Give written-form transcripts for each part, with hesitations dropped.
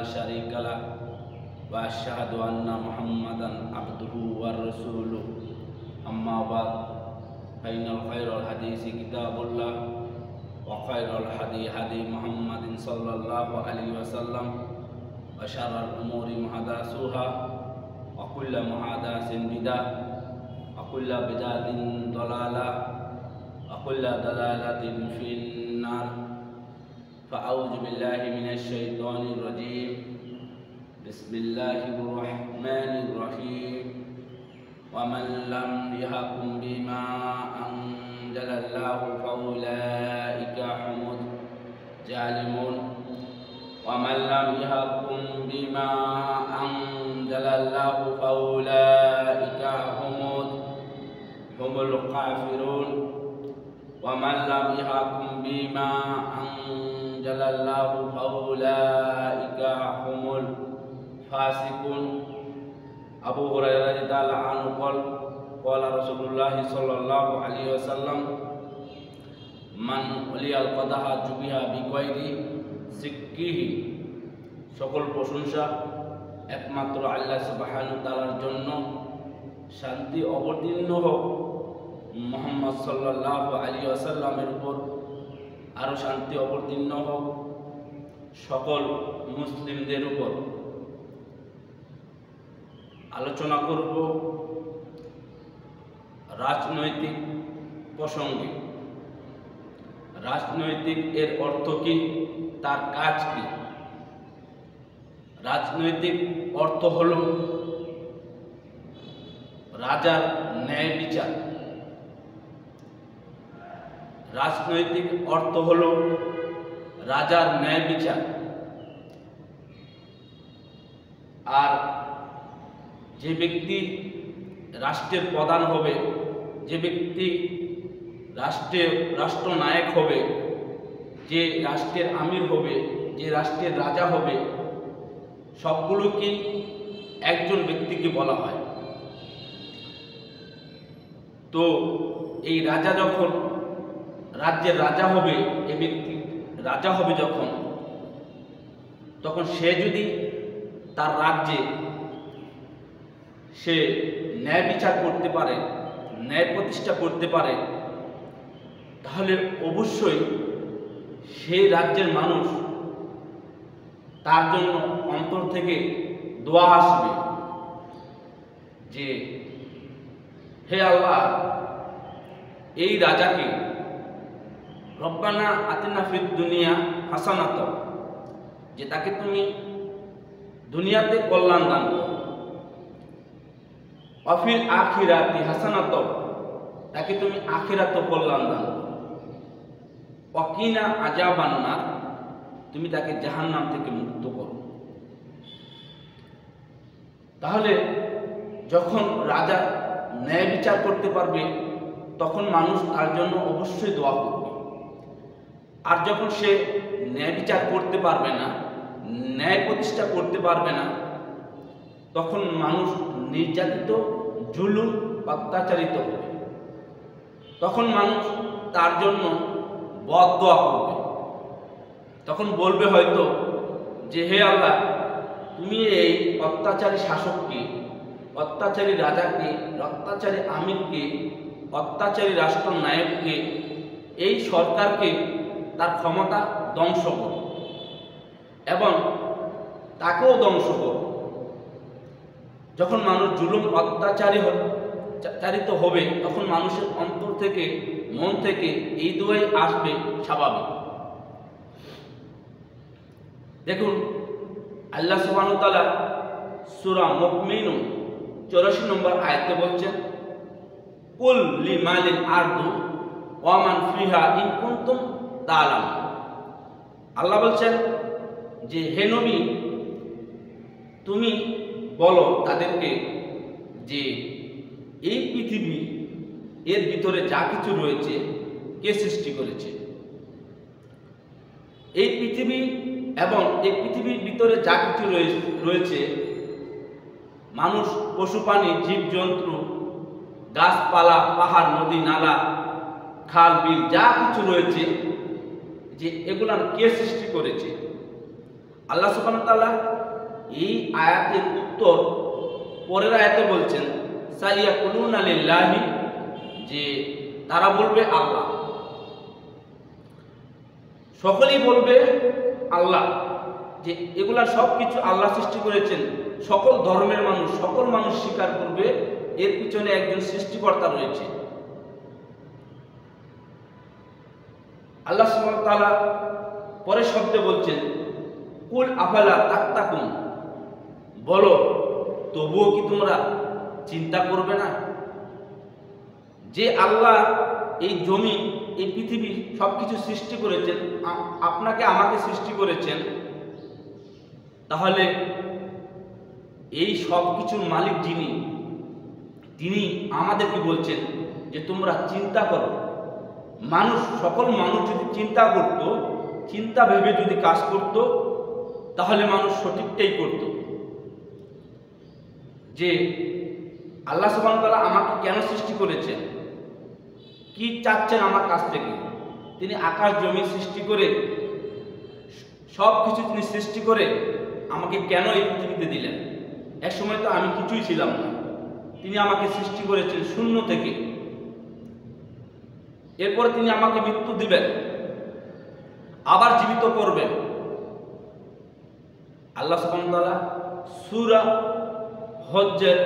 شريك له وأشهد أن محمدا عبده ورسوله أما بعد فإن خير الحديث كتاب الله وخير الهدي هدي محمد صلى الله عليه وسلم وشر الأمور محدثاتها وكل محدث بدعة وكل بدعة ضلالة وكل ضلالة في النار فأعوذ بالله من الشيطان الرجيم بسم الله الرحمن الرحيم ومن لم يحكم بما أنزل الله فأولئك هم الظالمون ومن لم يحكم بما أنزل الله فأولئك هم الكافرون ومن لم يحكم بما أنزل الله فأولئك هم الفاسقون আবু হুরায়রা রাদিয়াল্লাহু আনহু قال رسول الله صلى الله عليه وسلم من ولي القدح جبها بغير সিক্কিহ। সকল প্রশংসা একমাত্র আল্লাহ সুবহানাহু ওয়া তাআলার জন্য। শান্তি অবতীর্ণ হোক মুহাম্মদ সাল্লাল্লাহু আলাইহি ওয়াসাল্লামের উপর, আরো শান্তি অবতীর্ণ হোক সকল মুসলিমদের উপর। আলোচনা করব রাজনৈতিক প্রসঙ্গে। রাজনৈতিক এর অর্থ কি, তার কাজ কি? রাজনৈতিক অর্থ হল রাজার ন্যায় বিচার। রাজনৈতিক অর্থ হল রাজার ন্যায় বিচার। আর যে ব্যক্তি রাষ্ট্রের প্রধান হবে, যে ব্যক্তি রাষ্ট্রনায়ক হবে, যে রাষ্ট্রের আমির হবে, যে রাষ্ট্রের রাজা হবে, সবগুলোকে একজন ব্যক্তিকে বলা হয়। তো এই রাজা যখন রাজ্যের রাজা হবে, এই ব্যক্তি রাজা হবে যখন, তখন সে যদি তার রাজ্যে সে ন্যায় বিচার করতে পারে, ন্যায় প্রতিষ্ঠা করতে পারে, তাহলে অবশ্যই সেই রাজ্যের মানুষ তার জন্য অন্তর থেকে দোয়া আসবে যে হে আল্লাহ, এই রাজাকে রব্বানা আতিনা ফিদ দুনিয়া হাসানাত, যে তাকে তুমি দুনিয়াতে কল্যাণ দান করো, অফিল আখিরাতি হাসানাত, তাকে তুমি আখিরাতে কল্যাণ দান করো, ওয়াকিনা আযাবান নার, তুমি তাকে জাহান্নাম থেকে মুক্ত করো। তাহলে যখন রাজা ন্যায় বিচার করতে পারবে, তখন মানুষ তার জন্য অবশ্যই দোয়া করবে। আর যখন সে ন্যায় বিচার করতে পারবে না, ন্যায় প্রতিষ্ঠা করতে পারবে না, তখন মানুষ নির্যাতিত, জুলুম, অত্যাচারিত হবে। তখন মানুষ তার জন্য বদদোয়া করবে। তখন বলবে হয়তো যে হে আল্লাহ, তুমি এই অত্যাচারী শাসককে, অত্যাচারী রাজাকে, অত্যাচারী আমিরকে, অত্যাচারী রাষ্ট্রনায়ককে, এই সরকারকে তার ক্ষমতা ধ্বংস করো এবং তাকেও ধ্বংস করো। যখন মানুষ জুলুম অত্যাচারিত হবে, তখন মানুষের অন্তর থেকে, মন থেকে এই দোয়াই আসবে স্বাভাবিক। দেখুন আল্লাহ সুবহানাহু ওয়া তাআলা সূরা মুমিনুন 84 নম্বর আয়াতে বলছেন, কুল লিমালিল আরদু ওয়া মান ফিহা ইন কুনতুম তা'লামুন। আল্লাহ বলছেন যে হে নবী, তুমি বলো তাদেরকে যে এই পৃথিবী, এর ভিতরে যা কিছু রয়েছে কে সৃষ্টি করেছে। এই পৃথিবী এবং এই পৃথিবীর ভিতরে যা কিছু রয়েছে, মানুষ, পশু প্রাণী, জীবজন্তু, গাছপালা, পাহাড়, নদী, নালা, খাল, বিল, যা কিছু রয়েছে, যে এগুলার কে সৃষ্টি করেছে। আল্লাহ সুবহানাহু ওয়া তাআলা এই আয়াতের উত্তর পরের আয়াতে বলছেন সাইয়াকুলুনা লিল্লাহি, যে তারা বলবে আল্লাহ, সকলেই বলবে আল্লাহ, যে এগুলা সব কিছু আল্লাহ সৃষ্টি করেছেন। সকল ধর্মের মানুষ, সকল মানুষ স্বীকার করবে এর পিছনে একজন সৃষ্টিকর্তা রয়েছে। আল্লাহ সুবহানাহু ওয়া তাআলা পরের শব্দে বলছেন কুল আফালা তাত্তাকুন, বলো তবুও কি তোমরা চিন্তা করবে না? যে আল্লাহ এই জমি, এই পৃথিবী সবকিছু সৃষ্টি করেছেন, আপনাকে আমাকে সৃষ্টি করেছেন, তাহলে এই সব কিছুর মালিক যিনি, তিনি আমাদেরকে বলছেন যে তোমরা চিন্তা করো। মানুষ, সকল মানুষ যদি চিন্তা করত, চিন্তা ভেবে যদি কাজ করত, তাহলে মানুষ সঠিকটাই করত। যে আল্লাহ সুবহানাহু ওয়া তাআলা আমাকে কেন সৃষ্টি করেছেন, কি চাচ্ছেন আমার কাছ থেকে, তিনি আকাশ জমি সৃষ্টি করে, সব কিছু তিনি সৃষ্টি করে আমাকে কেন এই পৃথিবীতে দিলেন? এক সময় তো আমি কিছুই ছিলাম না, তিনি আমাকে সৃষ্টি করেছেন শূন্য থেকে। এরপরে তিনি আমাকে মৃত্যু দিবেন, আবার জীবিত করবেন। আল্লাহ সুবহানাহু ওয়া তাআলা সূরা হজ্জের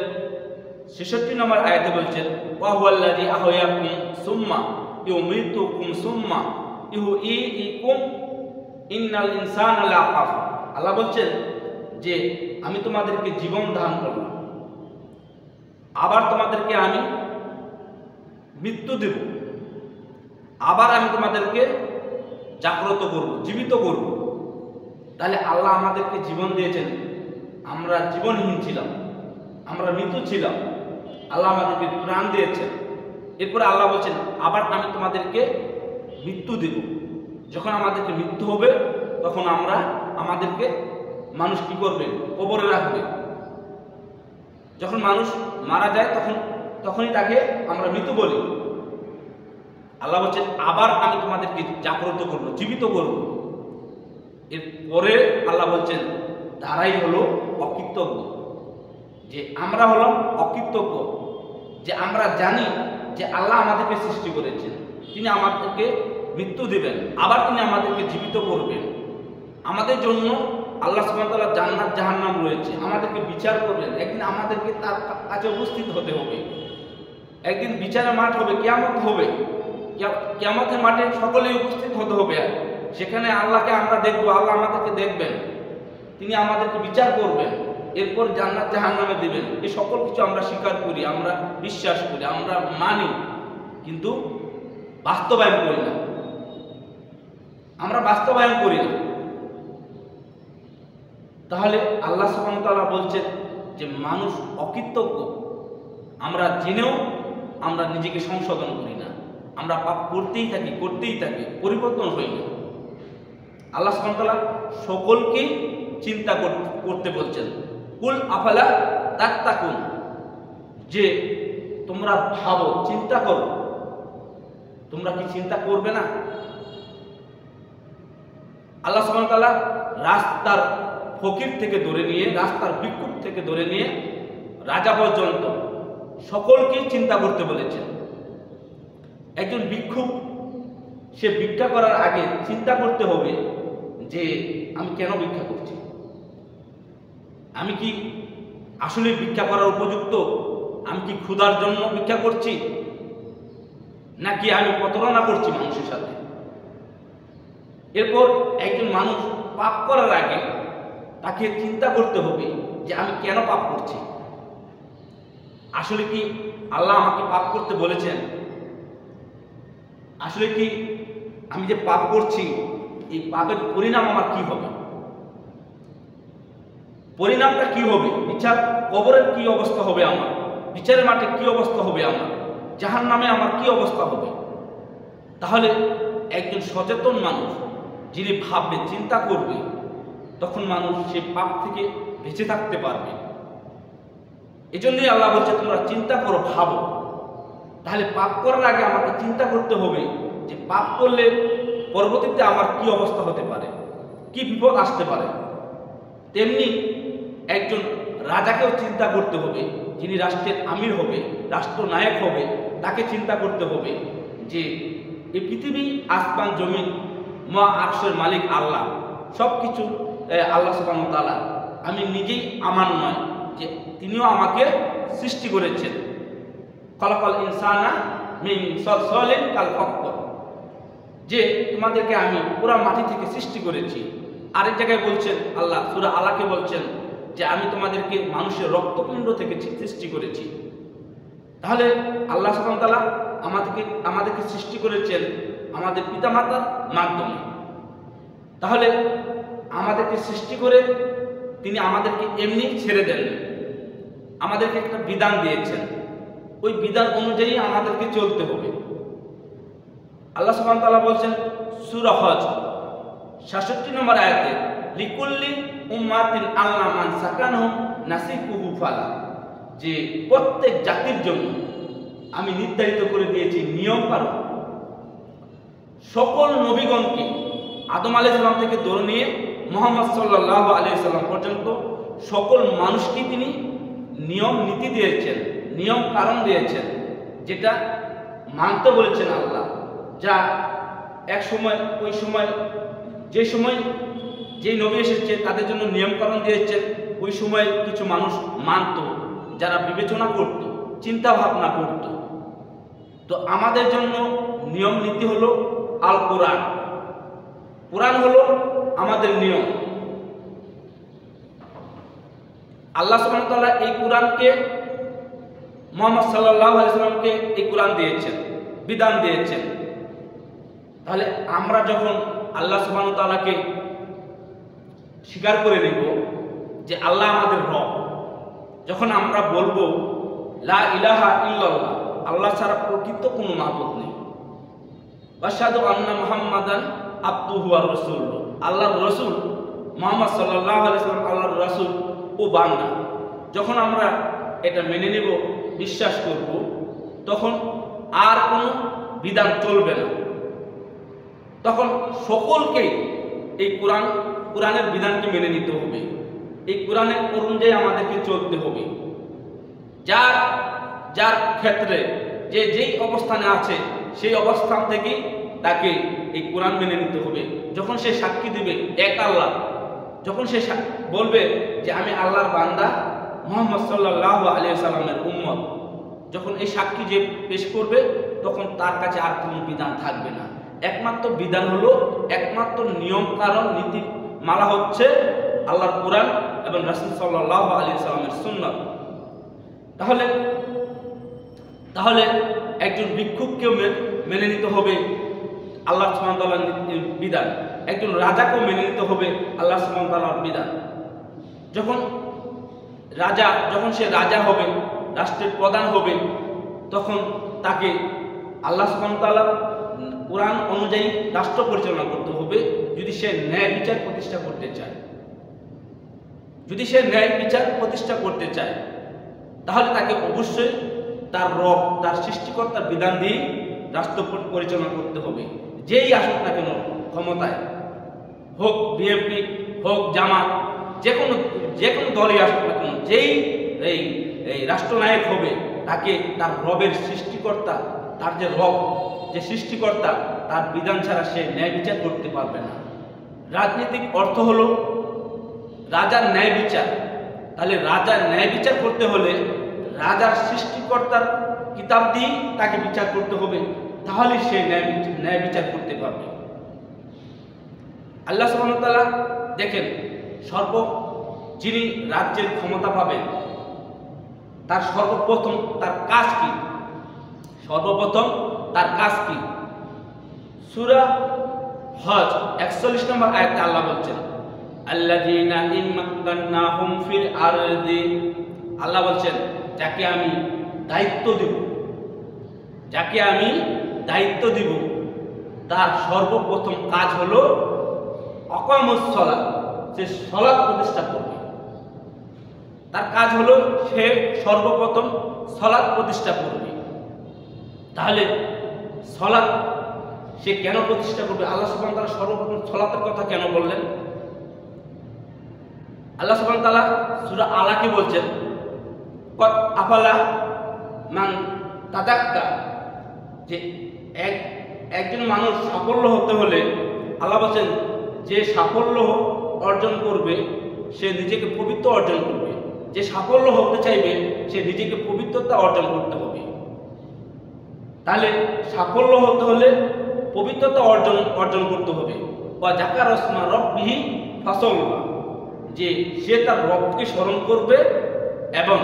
৬৬ নম্বর আয়াতে বলছেন ওয়া হুয়াল্লাযী আহয়াকুম সুম্মা ইউমীতুকুম সুম্মা ইউহয়ীকুম ইন্নাল ইনসানা লাকাফুর। আল্লাহ বলছেন যে আমি তোমাদেরকে জীবন দান করলাম, আবার তোমাদেরকে আমি মৃত্যু দেব, আবার আমি তোমাদেরকে জাগ্রত করব, জীবিত করব। তাহলে আল্লাহ আমাদেরকে জীবন দিয়েছেন, আমরা জীবনহীন ছিলাম, আমরা মৃত ছিলাম, আল্লাহ আমাদেরকে প্রাণ দিয়েছেন। এরপরে আল্লাহ বলছেন আবার আমি তোমাদেরকে মৃত্যু দেব। যখন আমাদেরকে মৃত্যু হবে তখন আমাদেরকে মানুষ কি করবে? কবরে রাখবে। যখন মানুষ মারা যায় তখনই তাকে আমরা মৃত বলি। আল্লাহ বলছেন আবার আমি তোমাদেরকে জাগ্রত করব, জীবিত করব। এরপরে আল্লাহ বলছেন তারাই হলো অকৃতজ্ঞ, যে আমরা হলাম অকৃতজ্ঞ, যে আমরা জানি যে আল্লাহ আমাদেরকে সৃষ্টি করেছেন, তিনি আমাদেরকে মৃত্যু দিবেন, আবার তিনি আমাদেরকে জীবিত করবেন। আমাদের জন্য আল্লাহ সুবহানাহু ওয়া তাআলা জান্নাত জাহান্নাম রয়েছে, আমাদেরকে বিচার করবেন। একদিন আমাদেরকে তার কাছে উপস্থিত হতে হবে, একদিন বিচারের মাঠ হবে, কিয়ামত হবে, কিয়ামতের মাঠে সকলেই উপস্থিত হতে হবে। সেখানে আল্লাহকে আমরা দেখব, আল্লাহ আমাদেরকে দেখবেন, তিনি আমাদেরকে বিচার করবেন, এরপর জান্নাত জাহান্নামে দিবেন। এই সকল কিছু আমরা স্বীকার করি, আমরা বিশ্বাস করি, আমরা মানি, কিন্তু বাস্তবায়ন করি না, আমরা বাস্তবায়ন করি না। তাহলে আল্লাহ সুবহানাহু ওয়া তাআলা বলছেন যে মানুষ অকৃতজ্ঞ, আমরা জেনেও আমরা নিজেকে সংশোধন করি না, আমরা পাপ করতেই থাকি, পরিবর্তন হই না। আল্লাহ সুবহানাহু ওয়া তাআলা সকলকেই চিন্তা করতে বলছেন কুল আফালা তাত্তাকুন, যে তোমরা ভাবো, চিন্তা করো। তোমরা কি চিন্তা করবে না? আল্লাহ সুবহানাহু ওয়া তাআলা রাস্তার ফকির থেকে ধরে নিয়ে, রাস্তার ভিক্ষুক থেকে ধরে নিয়ে রাজা পর্যন্ত সকলকে চিন্তা করতে বলেছেন। একজন ভিক্ষুক সে ভিক্ষা করার আগে চিন্তা করতে হবে যে আমি কেন ভিক্ষা করছি, আমি কি আসলে ভিক্ষা করার উপযুক্ত, আমি কি ক্ষুধার জন্য ভিক্ষা করছি, নাকি আমি প্রতারণা করছি মানুষের সাথে। এরপর একজন মানুষ পাপ করার আগে তাকে চিন্তা করতে হবে যে আমি কেন পাপ করছি, আসলে কি আল্লাহ আমাকে পাপ করতে বলেছেন, আসলে কি আমি যে পাপ করছি এই পাপের পরিণাম আমার কি হবে, পরিণামটা কি হবে, বিচার কবরের কি অবস্থা হবে আমার, বিচারের মাঠে কি অবস্থা হবে আমার, জাহান্নামে আমার কি অবস্থা হবে। তাহলে একজন সচেতন মানুষ যিনি ভাববে, চিন্তা করবে, তখন মানুষ সে পাপ থেকে বেঁচে থাকতে পারবে। এজন্যই আল্লাহ বলছে তোমরা চিন্তা করো, ভাবো। তাহলে পাপ করার আগে আমাকে চিন্তা করতে হবে যে পাপ করলে পরবর্তীতে আমার কি অবস্থা হতে পারে, কি বিপদ আসতে পারে। তেমনি একজন রাজাকেও চিন্তা করতে হবে, যিনি রাষ্ট্রের আমির হবে, রাষ্ট্রনায়ক হবে, তাকে চিন্তা করতে হবে যে এই পৃথিবী, আসমান, জমিন, মহা আরশের মালিক আল্লাহ, সব কিছু আল্লাহ সুবহানাহু ওয়া তাআলা, আমি নিজেই আমার নয়, যে তিনিও আমাকে সৃষ্টি করেছেন। খলাকাল ইনসানা মিন সালসালিন কাল ফাখর, যে তোমাদেরকে আমি পুরা মাটি থেকে সৃষ্টি করেছি। আরেক জায়গায় বলছেন আল্লাহ, সূরা আলাকে বলছেন যে আমি তোমাদেরকে মানুষের রক্তপিণ্ড থেকে সৃষ্টি করেছি। তাহলে আল্লাহ সুবহানাহু ওয়া তাআলা আমাদেরকে সৃষ্টি করেছেন আমাদের পিতামাতার মাধ্যমে। তাহলে আমাদেরকে সৃষ্টি করে তিনি আমাদেরকে এমনি ছেড়ে দেন, আমাদেরকে একটা বিধান দিয়েছেন, ওই বিধান অনুযায়ী আমাদেরকে চলতে হবে। আল্লাহ সুবহানাহু ওয়া তাআলা বলছেন সূরা হজ 66 নম্বর আয়াতে, লিকুল্লি উম্মাতিন আল্লাহ মান সাকানহুম নাসিকুহু ফালা, যে প্রত্যেক জাতির জন্য আমি নির্ধারিত করে দিয়েছি নিয়ম কানুন। সকল নবীগণকে আদম আলাইহিস সালাম থেকে ধরে নিয়ে মুহাম্মদ সাল্লাল্লাহু আলাইহি সাল্লাম পর্যন্ত সকল মানুষকে তিনি নিয়ম নীতি দিয়েছেন, নিয়ম কানুন দিয়েছেন, যেটা মানতে বলেছেন আল্লাহ। যা এক সময়, ওই সময়, যে সময় যে নবী এসেছে তাদের জন্য নিয়ম কানুন দিয়েছেন, ওই সময় কিছু মানুষ মানত, যারা বিবেচনা করত, চিন্তা ভাবনা করত। তো আমাদের জন্য নিয়ম নীতি হলো আল কোরআন, কোরআন হলো আমাদের নিয়ম। আল্লাহ সুবহানাহু ওয়া তাআলা এই কোরআনকে মুহাম্মদ সাল্লাল্লাহু আলাইহি সাল্লামকে এই কোরআন দিয়েছেন, বিধান দিয়েছেন। তাহলে আমরা যখন আল্লাহ সুবহানাহু ওয়া তাআলাকে স্বীকার করে নেব যে আল্লাহ আমাদের রব, যখন আমরা বলবো লা ইলাহা ইল্লাল্লাহ, আল্লাহ ছাড়া প্রকৃত কোনো মাবুদ নেই, ওয়াশহাদু আন্না মুহাম্মাদান আবদুহু ওয়া রাসূলুহু, আল্লাহর রাসূল মুহাম্মদ সাল্লাল্লাহু আলাইহি সাল্লাম আল্লাহর রাসূল ও বান্দা, যখন আমরা এটা মেনে নেব, বিশ্বাস করব, তখন আর কোনো বিধান চলবে না। তখন সকলকেই এই কোরআনের বিধানকে মেনে নিতে হবে, এই কোরআনের অনুযায়ী আমাদেরকে চলতে হবে। যার যার ক্ষেত্রে যে যেই অবস্থানে আছে সেই অবস্থান থেকে তাকে এই কোরআন মেনে নিতে হবে। যখন সে সাক্ষী দিবে এক আল্লাহ, যখন সে বলবে যে আমি আল্লাহর বান্দা, মুহাম্মদ সাল্লাল্লাহু আলাইহি সাল্লামের উম্মত, যখন এই সাক্ষী যে পেশ করবে, তখন তার কাছে আর কোনো বিধান থাকবে না। একমাত্র বিধান হলো, একমাত্র নিয়ম কারণ নীতি মালা হচ্ছে আল্লাহর কোরআন এবং রাসূল সাল্লাল্লাহু আলাইহি সাল্লামের সুন্নাত। তাহলে একজন ভিক্ষুককেও মেনে নিতে হবে আল্লাহ সুবহানাহু ওয়া তাআলার বিধান, একজন রাজাকেও মেনে নিতে হবে আল্লাহ সুবহানাহু ওয়া তাআলার বিধান। যখন সে রাজা হবে, রাষ্ট্রের প্রধান হবে, তখন তাকে আল্লাহ সুবহানাহু ওয়া তাআলার কোরআন অনুযায়ী রাষ্ট্র পরিচালনা করতে হবে। যদি সে ন্যায় বিচার প্রতিষ্ঠা করতে চায়, তাহলে তাকে অবশ্যই তার রব, তার সৃষ্টিকর্তার বিধান দিয়ে রাষ্ট্র পরিচালনা করতে হবে। যেই আসুক না কেন ক্ষমতায়, হোক বিএনপি, হোক জামাত, যে কোনো দলই আসুক না কেন, যেই এই রাষ্ট্রনায়ক হবে, তাকে তার রবের সৃষ্টিকর্তা, তার যে রব, যে সৃষ্টিকর্তা, তার বিধান ছাড়া সে ন্যায় বিচার করতে পারবে না। রাজনৈতিক অর্থ হলো রাজার ন্যায় বিচার। তাহলে রাজার ন্যায় বিচার করতে হলে রাজার সৃষ্টিকর্তার কিতাব দিয়ে তাকে বিচার করতে হবে, তাহলে সে ন্যায় বিচার করতে পারবে। আল্লাহ সুবহানাহু ওয়া তাআলা দেখেন, যিনি রাজ্যের ক্ষমতা পাবেন, তার সর্বপ্রথম তার কাজ কি? সূরা হজ 41 নম্বর আয়াতে আল্লাহ বলছেন, আল্লাযীনা ইম্মাক্কান্নাহুম ফিল আরদি, আল্লাহ বলছেন যাকে আমি দায়িত্ব দিব, তার সর্বপ্রথম কাজ হলো আকামুস সালাত, সে সালাত প্রতিষ্ঠা করবে। তার কাজ হলো সে সর্বপ্রথম সালাত প্রতিষ্ঠা করবে। তাহলে সালাত সে কেন প্রতিষ্ঠা করবে? আল্লাহ সুবহানাহু ওয়া তাআলা সর্বপ্রথম সালাতের কথা কেন বললেন? আল্লাহ সুবহানাহু ওয়া তাআলা সূরা আলাকে বলছেন কত আফালা মান তাদাক্কা, যে একজন মানুষ সাফল্য হতে হলে আল্লাহ বলছেন যে সাফল্য অর্জন করবে সে নিজেকে পবিত্র অর্জন করবে, যে সাফল্য হতে চাইবে সে নিজেকে পবিত্রতা অর্জন করতে হবে। তাহলে সাফল্য হতে হলে পবিত্রতা অর্জন করতে হবে। বা যাকার রসমা রব্বিহি ফাসাল্লা, যে সে তার রবকে স্মরণ করবে এবং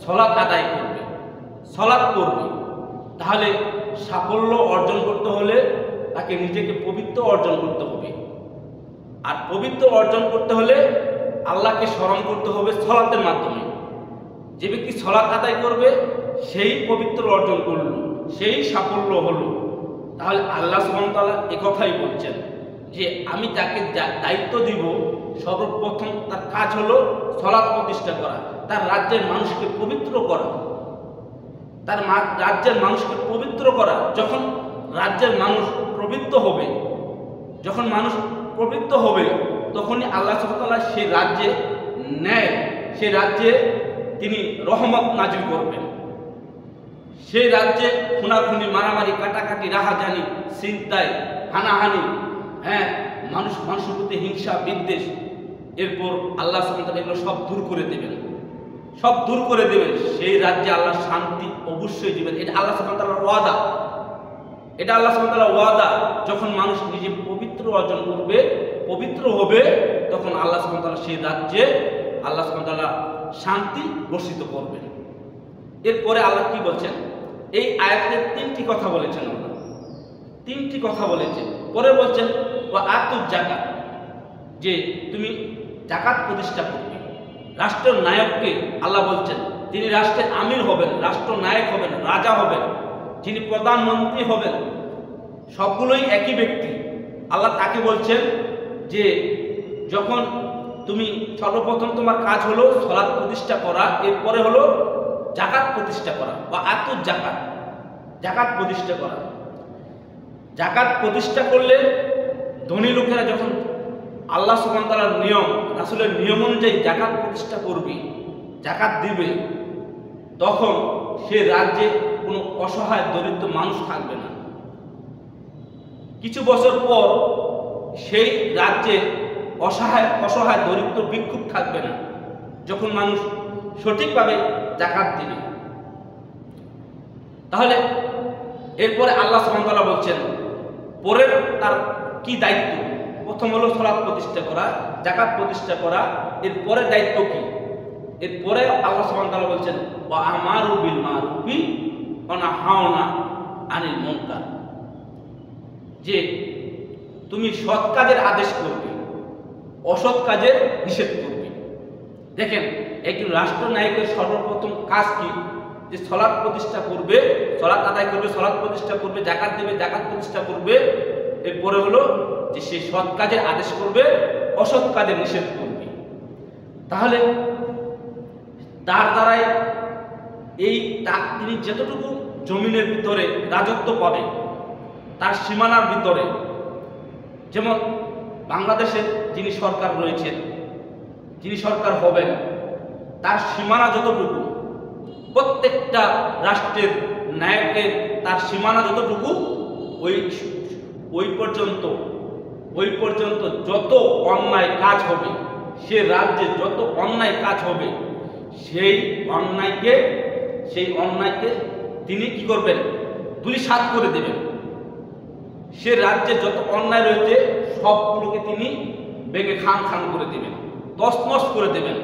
সালাত আদায় করবে, সালাত করবে। তাহলে সাফল্য অর্জন করতে হলে তাকে নিজেকে পবিত্র অর্জন করতে হবে। আর পবিত্র অর্জন করতে হলে আল্লাহকে স্মরণ করতে হবে সালাতের মাধ্যমে। যে ব্যক্তি সালাত আদায় করবে সেই পবিত্র অর্জন করল, সেই সাফল্য হলো। তাহলে আল্লাহ সুবহানাহু ওয়া তাআলা একথাই বলছেন যে আমি তাকে দায়িত্ব দিব, সর্বপ্রথম তার কাজ হলো সালাত প্রতিষ্ঠা করা, তার রাজ্যের মানুষকে পবিত্র করা, তার রাজ্যের মানুষকে পবিত্র করা। যখন রাজ্যের মানুষ পবিত্র হবে, যখন মানুষ পবিত্র হবে, তখনই আল্লাহ সুবহানাহু ওয়া তাআলা সেই রাজ্যে ন্যায়, সেই রাজ্যে তিনি রহমত নাজিল করবেন। সেই রাজ্যে খুনাখুনি, মারামারি, কাটাকাটি, রাহাজানি, ছিনতাই, হানাহানি, মানুষের প্রতি হিংসা, বিদ্বেষ, এরপর আল্লাহ সুবহানাহু ওয়া তাআলা এগুলো সব দূর করে দেবেন, সব দূর করে দেবেন। সেই রাজ্যে আল্লাহ শান্তি অবশ্যই দিবেন। এটা আল্লাহ সুবহানাহু ওয়া তাআলার ওয়াদা, এটা আল্লাহ সুবহানাহু ওয়া তাআলার ওয়াদা। যখন মানুষ নিজে পবিত্র অর্জন করবে, পবিত্র হবে, তখন আল্লাহ সুবহানাহু ওয়া তাআলা সেই রাজ্যে আল্লাহ সুবহানাহু ওয়া তাআলা শান্তি বর্ষিত করবেন। এরপরে আল্লাহ কি বলছেন? এই আয়াতে তিনটি কথা বলেছেন, আল্লাহ তিনটি কথা বলেছেন। পরে বলছেন ওয়া আতুজ যাকাত, যে তুমি যাকাত প্রতিষ্ঠা করবে। রাষ্ট্রের নায়ককে আল্লাহ বলছেন, তিনি রাষ্ট্রের আমির হবেন, রাষ্ট্রনায়ক হবেন, রাজা হবেন, যিনি প্রধানমন্ত্রী হবেন, সবগুলোই একই ব্যক্তি। আল্লাহ তাকে বলছেন যে যখন তুমি সর্বপ্রথম তোমার কাজ হলো সালাত প্রতিষ্ঠা করা, এরপরে হলো যাকাত প্রতিষ্ঠা করা বা আতুজ যাকাত, যাকাত প্রতিষ্ঠা করা। যাকাত প্রতিষ্ঠা করলে ধনী লোকেরা যখন আল্লাহ সুবহানাহু ওয়া তাআলার নিয়ম, রাসূলের নিয়ম অনুযায়ী যাকাত প্রতিষ্ঠা করবে, যাকাত দিবে, তখন সে রাজ্যে কোনো অসহায় দরিদ্র মানুষ থাকবে না। কিছু বছর পর সেই রাজ্যে অসহায় দরিদ্র ভিক্ষুক থাকবে না, যখন মানুষ সঠিকভাবে যাকাত দিবে। তাহলে এরপরে আল্লাহ সুবহানাহু ওয়া তাআলা বলছেন পরের তার কি দায়িত্ব। প্রথম হলো সালাত প্রতিষ্ঠা করা, যাকাত প্রতিষ্ঠা করা, এরপরে দায়িত্ব কি? এরপরে আল্লাহ সুবহানাহু ওয়া তাআলা বলছেন ওয়া আমারু বিল মারুফি ওয়া নাহাউনা আনিল মুনকার, যে তুমি সৎ কাজের আদেশ করবে, অসৎ কাজের নিষেধ করবে। দেখেন একজন রাষ্ট্রনায়কের সর্বপ্রথম কাজ কি? যে সালাত প্রতিষ্ঠা করবে, সালাত আদায় করবে, সালাত প্রতিষ্ঠা করবে, যাকাত দেবে, যাকাত প্রতিষ্ঠা করবে। এরপরে হলো যে সে সৎ কাজের আদেশ করবে, অসৎ কাজের নিষেধ করবে। তাহলে তার দ্বারাই তিনি যতটুকু জমিনের ভিতরে রাজত্ব পাবে, তার সীমানার ভিতরে, যেমন বাংলাদেশের যিনি সরকার রয়েছেন, যিনি সরকার হবেন, তার সীমানা যতটুকু, প্রত্যেকটা রাষ্ট্রের নায়কের তার সীমানা যতটুকু, ওই পর্যন্ত যত অন্যায় কাজ হবে, সে রাজ্যে যত অন্যায় কাজ হবে, সেই অন্যায়কে তিনি কি করবেন? ধূলিসাৎ করে দেবেন। সে রাজ্যে যত অন্যায় রয়েছে সবগুলোকে তিনি ভেঙে খান করে দেবেন, তছনছ করে দেবেন।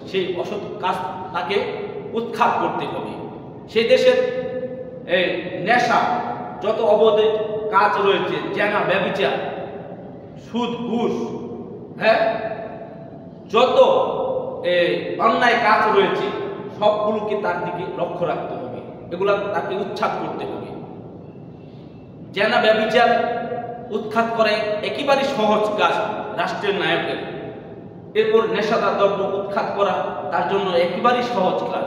সেই অসৎ কাজ তাকে উৎখাত করতে হবে। সেই দেশের নেশা, যত অবৈধ কাজ রয়েছে, জেনা, ব্যভিচার, সুদ, ঘুষ, যত অন্যায় কাজ রয়েছে সবগুলোকে তার দিকে লক্ষ্য রাখতে হবে, এগুলা তাকে উৎখাত করতে হবে। জেনা, ব্যভিচার উৎখাত করে একেবারে সহজ কাজ রাষ্ট্রের নায়কের। এরপর নেশাদার দ্রব্য উৎখাত করা তার জন্য একেবারেই সহজ কাজ।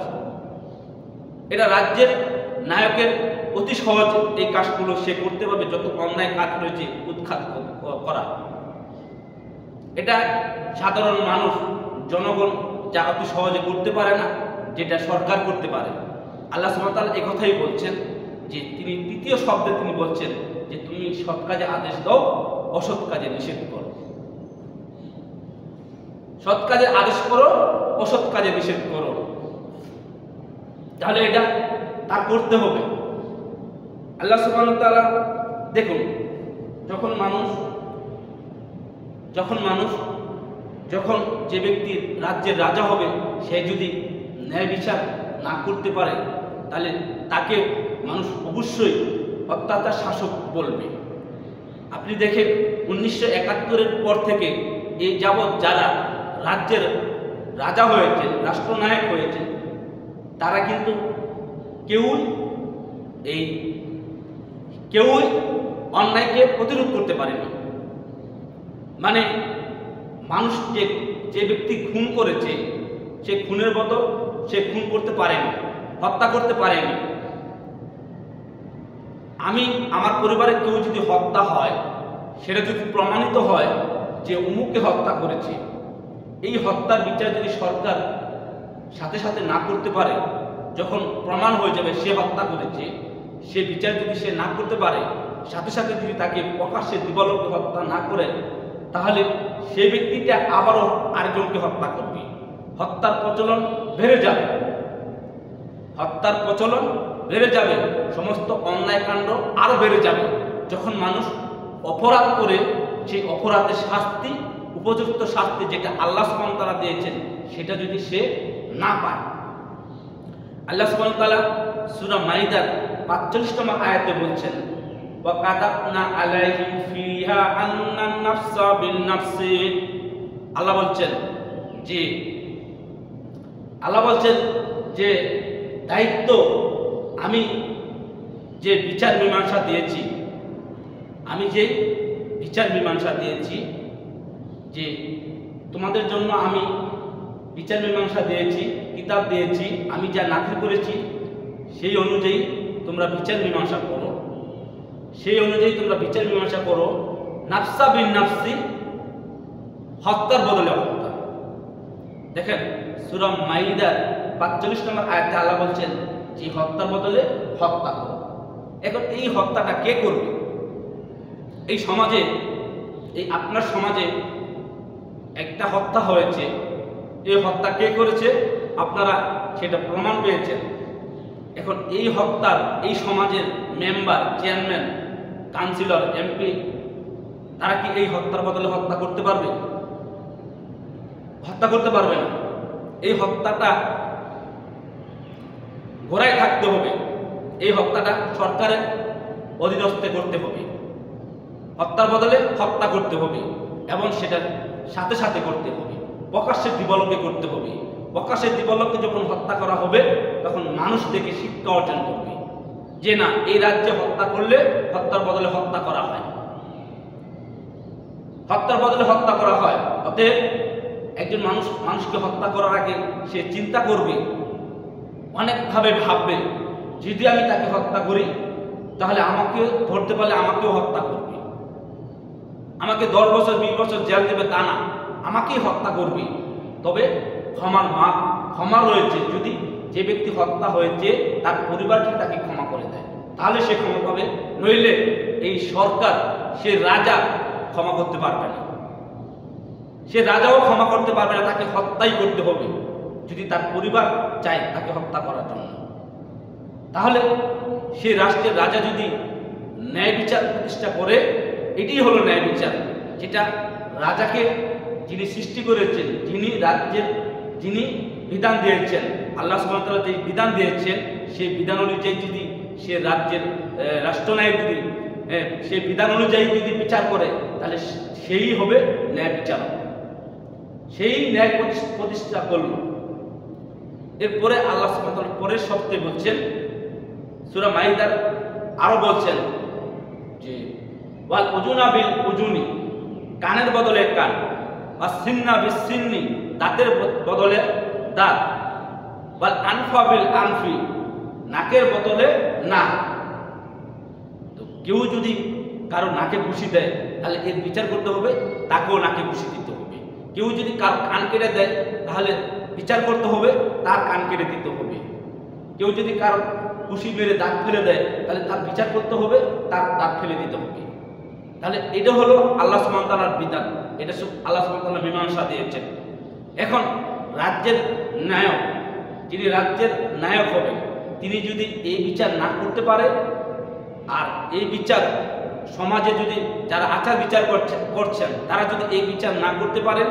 এটা রাজ্যের নায়কের অতি সহজ এই কাজগুলো সে করতে পারবে, যত অন্যায় কাজ রয়েছে উৎখাত করা। এটা সাধারণ মানুষ জনগণ যা অতি সহজে করতে পারে না, যেটা সরকার করতে পারে। আল্লাহ সুবহানাহু ওয়া তাআলা এই কথাই বলছেন যে তিনি তৃতীয় শব্দে তিনি বলছেন যে তুমি সৎ কাজে আদেশ দাও, অসৎ কাজে নিষেধ করো। সৎ কাজে আদেশ করো, অসৎ কাজে নিষেধ করো। তাহলে এটা তার করতে হবে। আল্লাহ সুবহানাহু ওয়া তাআলা দেখুন, যখন যে ব্যক্তি রাজ্যের রাজা হবে, সে যদি ন্যায় বিচার না করতে পারে, তাহলে তাকে মানুষ অবশ্যই অত্যাচার শাসক বলবে। আপনি দেখেন 1971-এর পর থেকে এই যাবৎ যারা রাজ্যের রাজা হয়েছেন, রাষ্ট্রনায়ক হয়েছেন, তারা কিন্তু কেউই অন্যায়কে প্রতিরোধ করতে পারেনি। মানে মানুষ যে ব্যক্তি খুন করেছে, সে খুনের মতো সে খুন করতে পারেনি, হত্যা করতে পারেনি। আমার পরিবারে কেউ যদি হত্যা হয়, সেটা যদি প্রমাণিত হয় যে অমুককে হত্যা করেছে, এই হত্যার বিচার যদি সরকার সাথে সাথে না করতে পারে, যখন প্রমাণ হয়ে যাবে সে হত্যা করেছে, সে বিচার যদি সে না করতে পারে, সাথে সাথে যদি তাকে প্রকাশ্যে দিবালোকে হত্যা না করে, তাহলে সে ব্যক্তিটা আবারও আরেকজনকে হত্যা করবে। হত্যার প্রচলন বেড়ে যাবে, সমস্ত অন্যায় কাণ্ড আরো বেড়ে যাবে। যখন মানুষ অপরাধ করে, সেই অপরাধের শাস্তি, উপযুক্ত শাস্তি যেটা আল্লাহ সুবহানাহু ওয়া তাআলা দিয়েছেন, সেটা যদি সে না পায়। আল্লাহ সুবহানাহু ওয়া তাআলা সূরা মাইদার ৪৫ নম্বর আয়াতে বলছেন, ওয়া কাতাবনা আলাইহিম ফিহা আন্নান নাফসা বিন নাফসি। আল্লাহ বলছেন যে দায়িত্ব, আমি যে বিচার মীমাংসা দিয়েছি, যে তোমাদের জন্য আমি বিচার মীমাংসা দিয়েছি, কিতাব দিয়েছি, আমি যা নাযিল করেছি সেই অনুযায়ী তোমরা বিচার মীমাংসা করো। নাফসা বিন নাফসি, হত্যার বদলে হত্যা। দেখেন সূরা মাইদার ৪৫ নম্বর আয়াতে আল্লাহ বলছেন যে হত্যার বদলে হত্যা করো। এখন এই হত্যাটা কে করবে? এই সমাজে, এই আপনার সমাজে একটা হত্যা হয়েছে, এই হত্যা কে করেছে আপনারা সেটা প্রমাণ পেয়েছেন। এখন এই হত্যার, এই সমাজের মেম্বার, চেয়ারম্যান, কাউন্সিলর, এমপি, তারা কি এই হত্যার বদলে হত্যা করতে পারবে? হত্যা করতে পারবে না। এই হত্যাটা গোড়ায় থাকতে হবে, এই হত্যাটা সরকারের অধীনস্থে করতে হবে। হত্যার বদলে হত্যা করতে হবে এবং সেটা সাথে সাথে করতে হবে, প্রকাশ্যে দিবালোকে করতে হবে। প্রকাশ্যে দিবালোকে যখন হত্যা করা হবে, তখন মানুষ দেখে শিক্ষা অর্জন করবে যে না, এই রাজ্যে হত্যা করলে হত্যার বদলে হত্যা করা হয়, অতএব একজন মানুষকে হত্যা করার আগে সে চিন্তা করবে, অনেকভাবে ভাববে, যদি আমি তাকে হত্যা করি তাহলে আমাকে ধরতে পারলে আমাকেও হত্যা করবে, আমাকে 10 বছর 20 বছর জেল দেবে তা না, আমাকেই হত্যা করবে। তবে ক্ষমা রয়েছে, যদি যে ব্যক্তি হত্যা হয়েছে তার পরিবারকে তাকে ক্ষমা করে দেয়, তাহলে সে ক্ষমা পাবে। নইলে এই সরকার, সে রাজা ক্ষমা করতে পারবে না, সে রাজাও ক্ষমা করতে পারবে না, তাকে হত্যাই করতে হবে যদি তার পরিবার চায় তাকে হত্যা করার জন্য। তাহলে সে রাষ্ট্রের রাজা যদি ন্যায় বিচার প্রতিষ্ঠা করে, এটাই হলো ন্যায় বিচার, যেটা রাজাকে যিনি সৃষ্টি করেছেন, যিনি বিধান দিয়েছেন, আল্লাহ সুবহানাহু ওয়া তাআলা যে বিধান দিয়েছেন, সেই বিধান অনুযায়ী যদি সে রাজ্যের রাষ্ট্রনায়ক যদি সেই বিধান অনুযায়ী যদি বিচার করে, তাহলে সেই হবে ন্যায় বিচারক, সেই ন্যায় প্রতিষ্ঠা করল। এরপরে আল্লাহ সুবহানাহু ওয়া তাআলা পরের শব্দে বলছেন, সূরা মাইদার আরো বলছেন যে ওয়াল উজুনা বিল উজুনি, কানের বদলে কান, ওয়াস সিন্না বিস সিন্নি, দাঁতের বদলে দাঁত, ওয়াল আনফা বিল আনফি, নাকের বদলে নাক। তো কেউ যদি কারো নাকে ঘুষি দেয়, তাহলে এর বিচার করতে হবে, তাকেও নাকে ঘুষি দিতে হবে। কেউ যদি কার কান কেটে দেয় তাহলে বিচার করতে হবে, তার কান কেটে দিতে হবে। কেউ যদি কার খুশি মেরে দাঁত ফেলে দেয় তাহলে তার বিচার করতে হবে, তার দাঁত ফেলে দিতে হবে। তাহলে এটা হলো আল্লাহ সুবহানাহু ওয়া তাআলার বিধান, এটা সব আল্লাহ সুবহানাহু ওয়া তাআলা মীমাংসা দিয়েছেন। এখন রাজ্যের নায়ক, যিনি রাজ্যের নায়ক হবেন, তিনি যদি এই বিচার না করতে পারে, আর এই বিচার সমাজে যদি যারা আচার বিচার করছেন তারা যদি এই বিচার না করতে পারেন,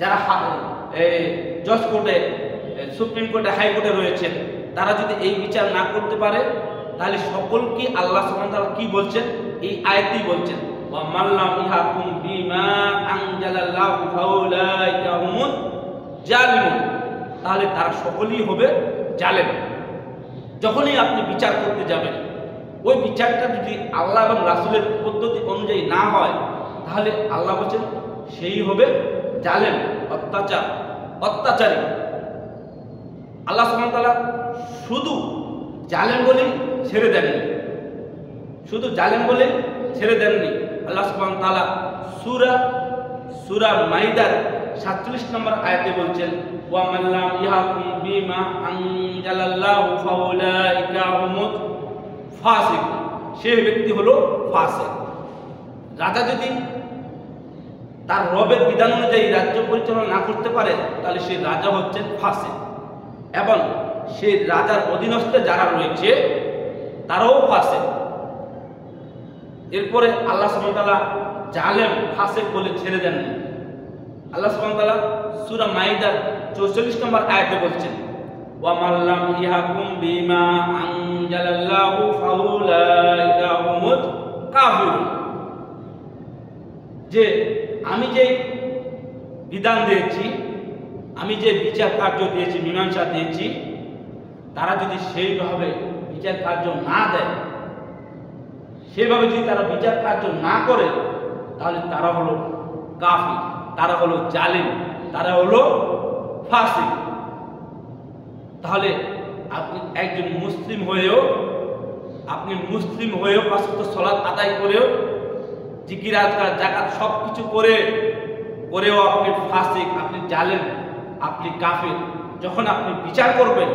যারা জজ কোর্টে, সুপ্রিম কোর্টে, হাইকোর্টে রয়েছেন, তারা যদি এই বিচার না করতে পারে, তাহলে সকলকে আল্লাহ সুবহানাহু ওয়া তাআলা কি বলছেন? এই আয়াতেই বলছেন, ওয়া মাল্লাম ইয়াহকুম বিমা আনজালাল্লাহু ফাউলাইকা হুমুজ জালিমুন। তাহলে তারা সকলেই হবে জালেম। যখনই আপনি বিচার করতে যাবেন, ওই বিচারটা যদি আল্লাহ এবং রাসূলের পদ্ধতি অনুযায়ী না হয়, তাহলে আল্লাহ বলছেন সেই হবে জালেম, অত্যাচারী। আল্লাহ সুবহানাহু ওয়া তাআলা শুধু জালেম বলে ছেড়ে দেননি, শুধু জালেম বলে ছেড়ে দেননি। আল্লাহ সুবহানাহু ওয়া তাআলা সূরা মাইদার 47 নম্বর আয়াতে বলছেন, ওয়া মান লাম ইয়াহকুম বিমা আনজালাল্লাহু ফাউলাইকা হুমুজ ফাসিকুন। সেই ব্যক্তি হলো ফাসিক। রাজা যদি তার রবের বিধান অনুযায়ী রাজ্য পরিচালনা না করতে পারে, তাহলে সেই রাজা হচ্ছেন ফাসিক, এবং সেই রাজার অধীনস্থ যারা রয়েছে তারাও ফাসিক। এরপরে আল্লাহ সুবহানাহু ওয়া তাআলা জালেম, ফাসিক বলে ছেড়ে দেননি। আল্লাহ সুবহানাহু ওয়া তাআলা সূরা মাইদার 44 নম্বর আয়াতে বলছেন, ওয়া মান লাম ইয়াহকুম বিমা আনজালাল্লাহু ফাউলাইকা হুমুজ কাফিরুন। যে আমি যে বিধান দিয়েছি, আমি যে বিচার কার্য দিয়েছি, মীমাংসা দিয়েছি, তারা যদি সেইভাবে বিচার কার্য না দেয়, সেভাবে যদি তারা বিচার কার্য না করে, তাহলে তারা হলো কাফির, তারা হলো জালিম, তারা হলো ফাসিক। তাহলে আপনি একজন মুসলিম হয়েও, পাঁচ ওয়াক্ত সালাত আদায় করেও, জিকির আজকার যাকাত সব কিছু করেও আপনি ফাসিক, আপনি জালেম, আপনি কাফির। যখন আপনি বিচার করবেন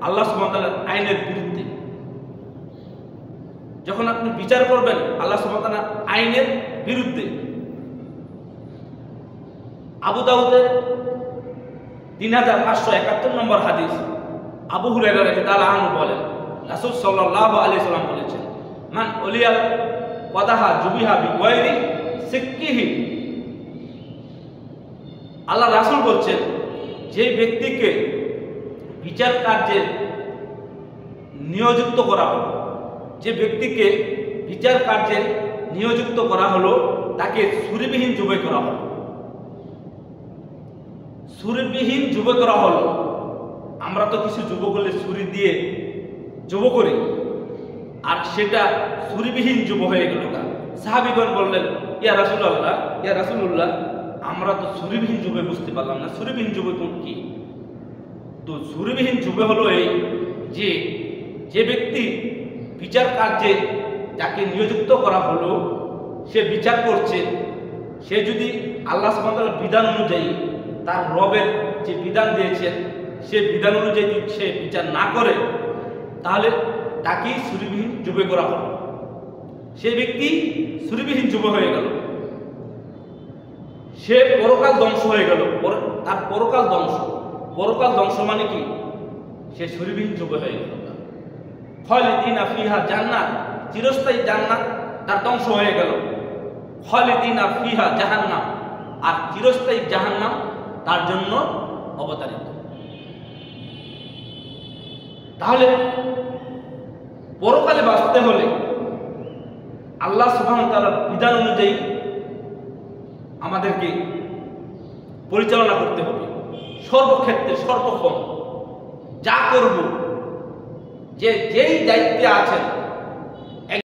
আল্লাহ সুবহানাহু ওয়া তাআলার আইনের বিরুদ্ধে, যখন আপনি বিচার করবেন আল্লাহ সুবহানাহু ওয়া তাআলার আইনের বিরুদ্ধে। আবু দাউদের 3571 নম্বর হাদিস, আবু হুরায়রা রাদিয়াল্লাহু আনহু বলেন, রাসূল সাল্লাল্লাহু আলাইহি ওয়াসাল্লাম বলেছেন, মান উলিয়াল ওয়াদাহা জুবিহা বিগায়রি সিক্কিহি। আল্লাহ রাসূল বলছেন, যে ব্যক্তিকে বিচার কার্যে নিয়োজিত করা হলো, যে ব্যক্তিকে বিচার কার্যে নিয়োজিত করা হলো, তাকে ছুরিবিহীন জবাই করা হলো। ছুরিবিহীন জবাই করা হলো। আমরা তো কিছু যুব করলে ছুরি দিয়ে যুব করি, আর সেটা ছুরিবিহীন যুব হয়ে গেল। সাহাবীগণ বললেন, ইয়া রাসূলুল্লাহ, আমরা তো ছুরিবিহীন যুবে বুঝতে পারলাম না, ছুরিবিহীন যুবে কি? তো ছুরিবিহীন যুবে হলো এই যে ব্যক্তি বিচার কার্যে যাকে নিয়োজিত করা হলো, সে বিচার করছে, সে যদি আল্লাহ সুবহানাহু ওয়া তাআলার বিধান অনুযায়ী, তার রবের যে বিধান দিয়েছেন সে বিধান অনুযায়ী যদি সে বিচার না করে, তাহলে তাকেই ছুরিবিহীন যুবে করা হলো। সে ব্যক্তি ছুরিবিহীন যুব হয়ে গেল, সে পরকাল ধ্বংস হয়ে গেল। তার পরকাল ধ্বংস মানে কি? সে ছুরিবিহীন যুব হয়ে গেল। খালিদিনা ফিহা জান্নাত, চিরস্থায়ী জান্নাত তার ধ্বংস হয়ে গেল। খালিদিনা ফিহা জাহান্নাম, আর চিরস্থায়ী জাহান্নাম তার জন্য অবতারিত। তাহলে পরকালে বাঁচতে হলে আল্লাহ সুবহানাহু ওয়া তাআলার বিধান অনুযায়ী আমাদেরকে পরিচালনা করতে হবে। সর্বক্ষেত্রে, সর্বক্ষণ যা করব, যেই দায়িত্বে আছেন